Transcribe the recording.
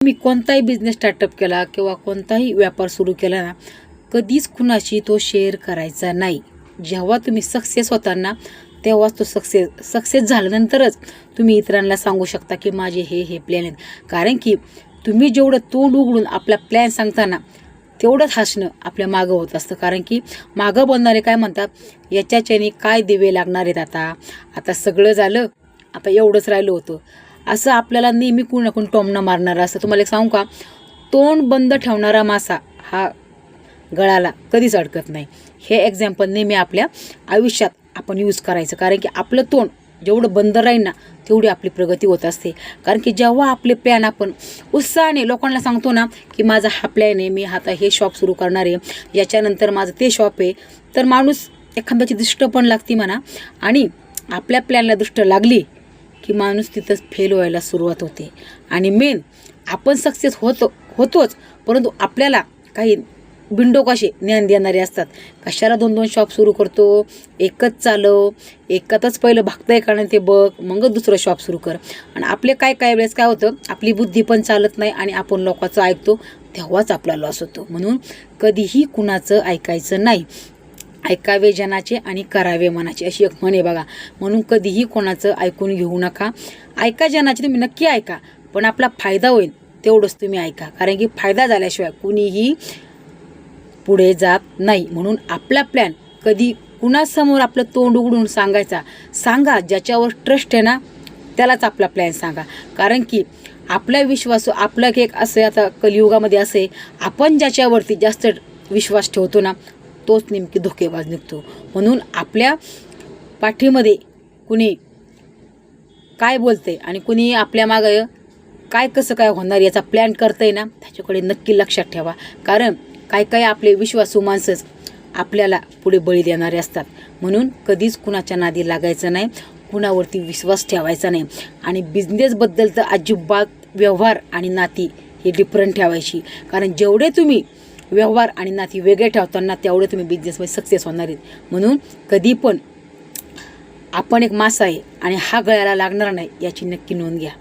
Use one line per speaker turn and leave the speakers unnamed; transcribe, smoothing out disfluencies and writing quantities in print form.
तुम्ही कोणताही business startup केला किंवा कोणताही व्यापार सुरू केला ना, कधीच कुणाशी तो शेअर करायचा नाही. जेव्हा तुम्ही सक्सेस होता ना, तेव्हाच तो सक्सेस झाल्यानंतरच तुम्ही इतरांना सांगू शकता की माझे हे प्लॅन आहेत. कारण की तुम्ही जेवढं तोंड उघडून आपला प्लॅन सांगताना तेवढंच हसणं आपल्या मागं होत असतं. कारण की मागं बोलणारे काय म्हणतात, याच्याच्याने काय दिवे लागणार आहेत, आता सगळं झालं, आता एवढंच राहिलं होतं. असं आपल्याला नेहमी कोण ना कोण टोमणं मारणारं असतं. तुम्हाला एक सांगू का, तोंड बंद ठेवणारा मासा हा गळाला कधीच अडकत नाही. हे एक्झाम्पल नेहमी आपल्या आयुष्यात आपण यूज करायचं. कारण की आपलं तोंड जेवढं बंद राहील ना, तेवढी आपली प्रगती होत असते. कारण की जेव्हा आपले प्लॅन आपण उत्साहाने लोकांना सांगतो ना, की माझा हा प्लॅन आहे, मी आता हे शॉप सुरू करणार आहे, याच्यानंतर माझं ते शॉप आहे, तर माणूस एखाद्याची दृष्ट पण लागते म्हणा. आणि आपल्या प्लॅनला दृष्ट लागली की माणूस तिथंच फेल व्हायला सुरुवात होते. आणि मेन आपण सक्सेस होतोच, परंतु आपल्याला काही बिंडोक असे ज्ञान देणारे असतात. कशाला 2-2 शॉप सुरू करतो, एकच चालव, एकातच पहिलं भागतंय का नाही ते बघ, मगच दुसरं शॉप सुरू कर. आणि आपले काय वेळेस काय होतं, आपली बुद्धी पण चालत नाही आणि आपण लोकांचं ऐकतो, तेव्हाच आपला लॉस होतो. म्हणून कधीही कुणाचं ऐकायचं नाही. ऐकावे जनाचे आणि करावे मनाचे, अशी एक म्हण आहे बघा. म्हणून कधीही कोणाचं ऐकून घेऊ नका. ऐका जनाचे, तुम्ही नक्की ऐका, पण आपला फायदा होईल तेवढंच तुम्ही ऐका. कारण की फायदा झाल्याशिवाय कुणीही पुढे जात नाही. म्हणून आपला प्लॅन कधी कुणासमोर आपलं तोंड उघडून सांगा. ज्याच्यावर ट्रस्ट आहे ना, त्यालाच आपला प्लॅन सांगा. कारण की आपला विश्वास, आपला एक असं आता कलियुगामध्ये असे, आपण ज्याच्यावरती जास्त विश्वास ठेवतो ना, तोच नेमकी धोकेबाज निघतो. म्हणून आपल्या पाठीमध्ये कुणी काय बोलते आणि कुणी आपल्या मागं कसं काय होणार याचा प्लॅन करतंय ना, त्याच्याकडे नक्की लक्षात ठेवा. कारण काय आपले विश्वासू माणसंच आपल्याला पुढे बळी देणारे असतात. म्हणून कधीच कुणाच्या नादी लागायचं नाही, कुणावरती विश्वास ठेवायचा नाही. आणि बिझनेसबद्दल तर अजिबात व्यवहार आणि नाती हे डिफरंट ठेवायची. कारण जेवढे तुम्ही व्यवहार आणि नाती वेगळे ठेवताना, तेवढे तुम्ही बिझनेसमध्ये सक्सेस होणार आहेत. म्हणून कधी पण आपण एक मासा आहे आणि हा गळ्याला लागणार नाही, याची नक्की नोंद घ्या.